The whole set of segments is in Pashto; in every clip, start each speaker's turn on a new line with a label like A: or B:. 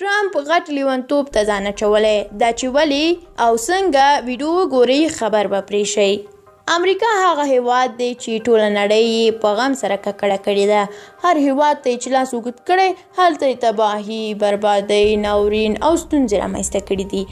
A: ټرمپ غټ لیونتوب ته ځان اچولی دا چې ولې او څنګه ویډیو وګوري خبر به پرې شي. امریکا هغه هیواد دی چې ټوله نړۍ یې په غم سره ککړه کړې ده. هر هیواد ته یې چې لاس اوږد کړی هلته یې تباهي، بربادۍ، ناورین او ستونزې رامنځته کړي دي.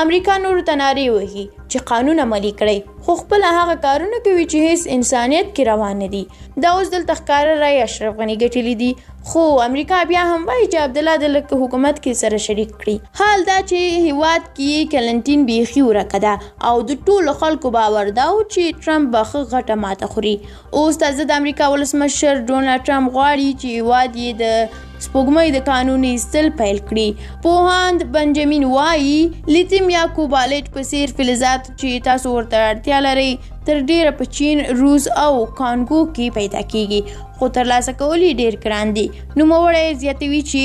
A: امریکا نورو ته نارې وهي چې قانون عملي کړئ خو خپله هغه کارونه کوي چې هیڅ انسانیت کې روان نه دي. دا اوس دلته ښکاره رایې اشرف غني ګټلي دي خو امریکا بیا هم وایي چې عبدالله د لک حکومت کې سره شریک کړي. حال دا چې هیواد کې کلنټین بیخي ورکه ده او د ټولو خلکو باور دا و چې ټرمپ به ښه غټه ماته خوري. اوس تازه د امریکا ولسمشر ډونالډ ټرمپ غواړي چې هیواد یې د سپوږمۍ د قانون ایستل پیل کړي. پوهاند بنجامین وایي لیتیم یا کوبالټ په څیر فلزات چې تاسو ورته اړتیا لرئ تر ډیره په چین، روس او کانګو کې پیدا کیږي خو ترلاسه کول یې ډیر ګران دي. نوموړی زیاتوي چې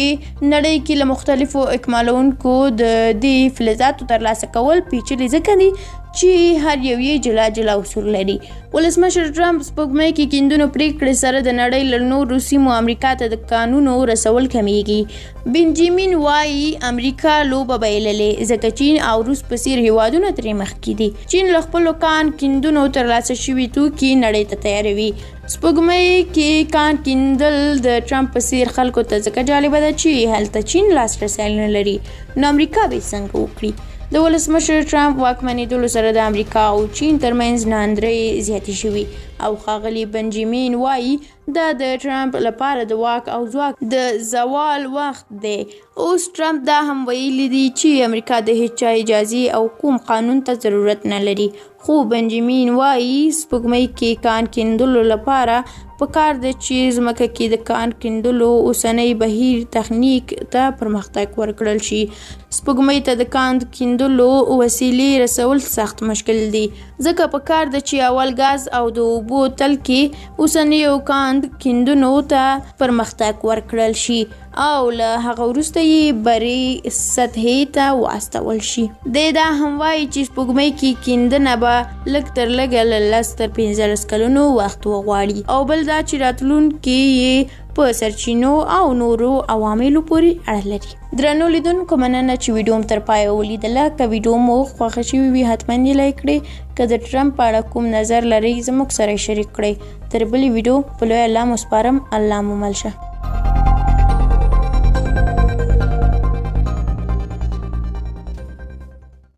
A: نړۍ کې له مختلفو اکمالونکو د دې فلزاتو ترلاسه کول پیچلي ځکه دي چې هر یو یې جلا جلا اصول لري. ولسمشر ټرمپ سپوږمۍ کې کیندونو پریکړې سره د نړۍ له نورو سیمو امریکا ته د قانونو رسول کمیږي. بنجامین وایي امریکا لوبه بایللې ځکه چین او روس په څیر هیوادونه ترې مخکې دي. چین له خپلو کان کیندونو ترلاسه شوي توکي نړۍ ته تیاروي. سپوږمۍ کې کان کیندل د ټرمپ په څیر خلکو ته ځکه جالبه ده چې هلته چین لاسرسی نه لري نو امریکا به یې څنګه وکړي. د ولسمشر ټرمپ واکمنېدلو سره د امریکا او چین ترمنځ ناندرۍ زیاتې شوي او ښاغلي بنجامین وایي دا د ټرمپ لپاره د واک او ځواک د زوال وخت دی. اوس ټرمپ دا هم ویلي دي چې امریکا د هیڅ چا اجازې او کوم قانون ته ضرورت نه لري خو بنجامین وایي سپوږمۍ کې کان کیندلو لپاره پکار ده چې ځمکه کې د کان کیندلو اوسنی بهیر تخنیک ته پرمختګ ورکړل شي. سپوږمۍ ته د کان کیندلو وسیلې رسول سخت مشکل دي ځکه پکار ده چې اول ګاز او د اوبو تل کې اوسنیو کان کیندونو ته پرمختګ ورکړل شي او له هغه وروسته یې بري سطحې ته واستول شي. دا هم وایي چې سپوږمۍ کې کیندنه به لږ تر لږه له 10 تر 15 کلونو وخت وغواړي او بل دا چې راتلونکي یې په سرچینو او نورو عواملو پورې اړه لري. درنو لیدونکو مننه چې ویډیو م تر پایه ولیدله. که ویډیو مو خوښه شوې وي حتما یې لایک کړئ. که د ټرمپ په اړه کوم نظر لرئ زموږ سره شریک کړئ. تر بلې ویډیو په لوی الله مو سپارم. الله مو مل شه.